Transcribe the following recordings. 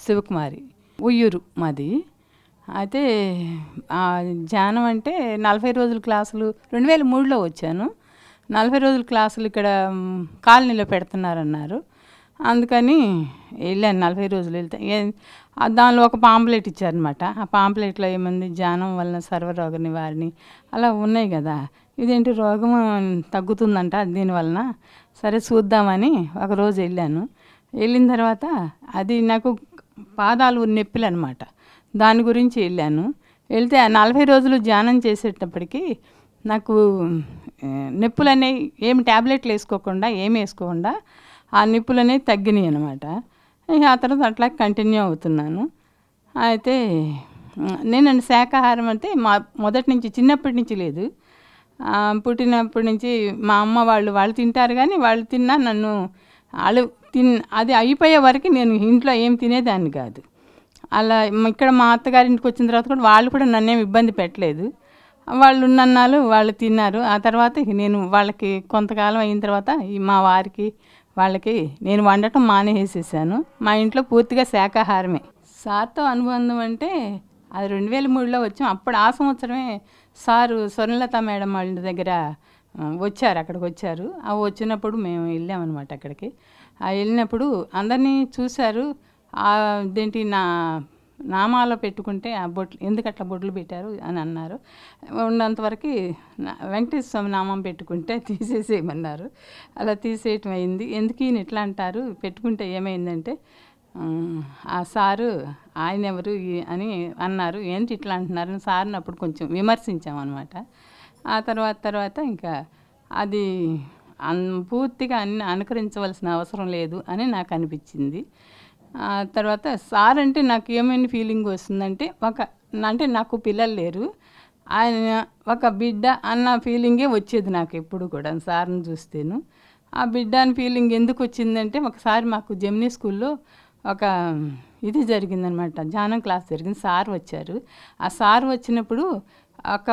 శివకుమారి, ఉయ్యూరు మాది. అయితే ధ్యానం అంటే 40 రోజుల క్లాసులు 2003లో వచ్చాను. 40 రోజుల క్లాసులు ఇక్కడ కాలనీలో పెడుతున్నారన్నారు. అందుకని వెళ్ళాను. 40 రోజులు వెళ్తే దానిలో ఒక పాంప్లెట్ ఇచ్చారనమాట. ఆ పాంప్లెట్లో ఏముంది, ధ్యానం వలన సర్వరోగ నివారణ అలా ఉన్నాయి కదా. ఇదేంటి రోగం తగ్గుతుందంట దీనివలన, సరే చూద్దామని ఒకరోజు వెళ్ళాను. వెళ్ళిన తర్వాత అది నాకు పాదాలు నొప్పులు అనమాట, దాని గురించి వెళ్ళాను. వెళ్తే ఆ 40 రోజులు ధ్యానం చేసేటప్పటికి నాకు నొప్పులు అనేవి ఏమి ట్యాబ్లెట్లు వేసుకోకుండా ఏమి వేసుకోకుండా ఆ నొప్పులు అనేవి తగ్గినాయి అనమాట. ఆ తర్వాత అట్లా కంటిన్యూ అవుతున్నాను. అయితే నేను శాకాహారం అంటే మొదటి నుంచి చిన్నప్పటి నుంచి లేదు. పుట్టినప్పటి నుంచి మా అమ్మ వాళ్ళు తింటారు, కానీ వాళ్ళు తిన్నా నన్ను అది అయిపోయే వరకు నేను ఇంట్లో ఏం తినేదాన్ని కాదు. అలా ఇక్కడ మా అత్తగారింటికి వచ్చిన తర్వాత కూడా వాళ్ళు కూడా నన్నేం ఇబ్బంది పెట్టలేదు. వాళ్ళు ఉన్నన్నాళ్ళు వాళ్ళు తిన్నారు. ఆ తర్వాత నేను వాళ్ళకి కొంతకాలం అయిన తర్వాత మా వారికి వాళ్ళకి నేను వండటం మానేసేసాను. మా ఇంట్లో పూర్తిగా శాకాహారమే. సార్తో అనుబంధం అంటే అది 2003లో వచ్చాం. అప్పుడు ఆ సంవత్సరమే సారు స్వర్ణలత మేడం వాళ్ళ దగ్గర వచ్చారు, అక్కడికి వచ్చారు. వచ్చినప్పుడు మేము వెళ్ళామన్నమాట అక్కడికి. వెళ్ళినప్పుడు అందరినీ చూశారు. అదేంటి నామాలో పెట్టుకుంటే ఆ బొట్లు ఎందుకు అట్లా బొట్లు పెట్టారు అని అన్నారు. ఉన్నంతవరకు వెంకటేశ్వర స్వామి నామం పెట్టుకుంటే తీసేసేయమన్నారు. అలా తీసేయటం అయింది. ఎందుకు ఈయన ఇట్లా అంటారు, పెట్టుకుంటే ఏమైందంటే ఆ సారు ఆయన ఎవరు అని అన్నారు. ఏంటి ఇట్లా అంటున్నారు సార్ని అప్పుడు కొంచెం విమర్శించామన్నమాట. ఆ తర్వాత ఇంకా అది పూర్తిగా అన్ని అనుకరించవలసిన అవసరం లేదు అని నాకు అనిపించింది. తర్వాత సార్ అంటే నాకు ఏమైనా ఫీలింగ్ వస్తుందంటే అంటే నాకు పిల్లలు లేరు, ఆయన ఒక బిడ్డ అన్న ఫీలింగే వచ్చేది నాకు ఎప్పుడు కూడా సార్ని చూస్తేను. ఆ బిడ్డ అని ఫీలింగ్ ఎందుకు వచ్చిందంటే ఒకసారి మాకు జెమినీ స్కూల్లో ఒక ఇది జరిగిందనమాట, ధ్యానం క్లాస్ జరిగింది. సార్ వచ్చారు. ఆ సార్ వచ్చినప్పుడు ఒక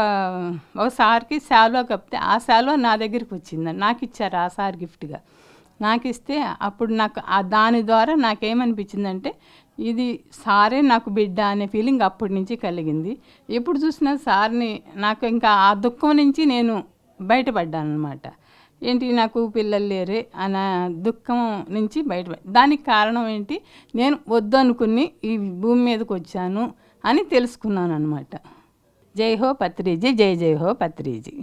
సార్కి శాలువా కప్పితే ఆ శాలువా నా దగ్గరికి వచ్చిందని నాకు ఇచ్చారు. ఆ సార్ గిఫ్ట్గా నాకు ఇస్తే అప్పుడు నాకు దాని ద్వారా నాకేమనిపించిందంటే ఇది సారే నాకు బిడ్డ అనే ఫీలింగ్ అప్పటి నుంచి కలిగింది. ఎప్పుడు చూసినా సార్ని నాకు ఇంకా ఆ దుఃఖం నుంచి నేను బయటపడ్డాను అనమాట. ఏంటి నాకు పిల్లలు లేరే అన్న దుఃఖం నుంచి దానికి కారణం ఏంటి, నేను వద్దు అనుకుని ఈ భూమి మీదకి వచ్చాను అని తెలుసుకున్నాను అనమాట. జై హో పత్రిజీ, జై జై హో పత్రిజీ.